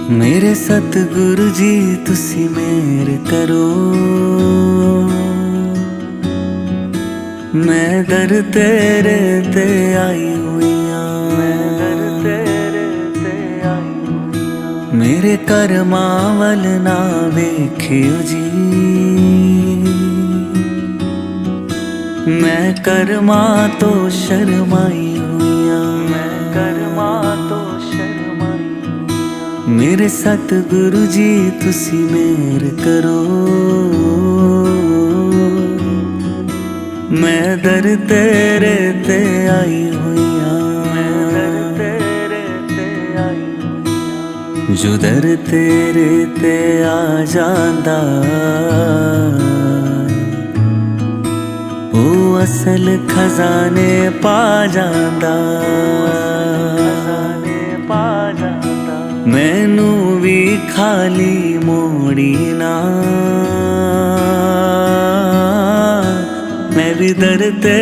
मेरे सतगुरु जी तुसी मेहर करो। मैं दर तेरे ते आई हुई मेरे कर्मां वल ना वेखियो जी। मैं कर्मा तो शर्माई हुई मेरे सतगुरु जी तुसी मेहर करो। मैं दर तेरे ते आई हुई जो दर तेरे ते आ जांदा ओ असल खजाने पा जांदा। मैनू भी खाली मोड़ी ना मैं भी दर ते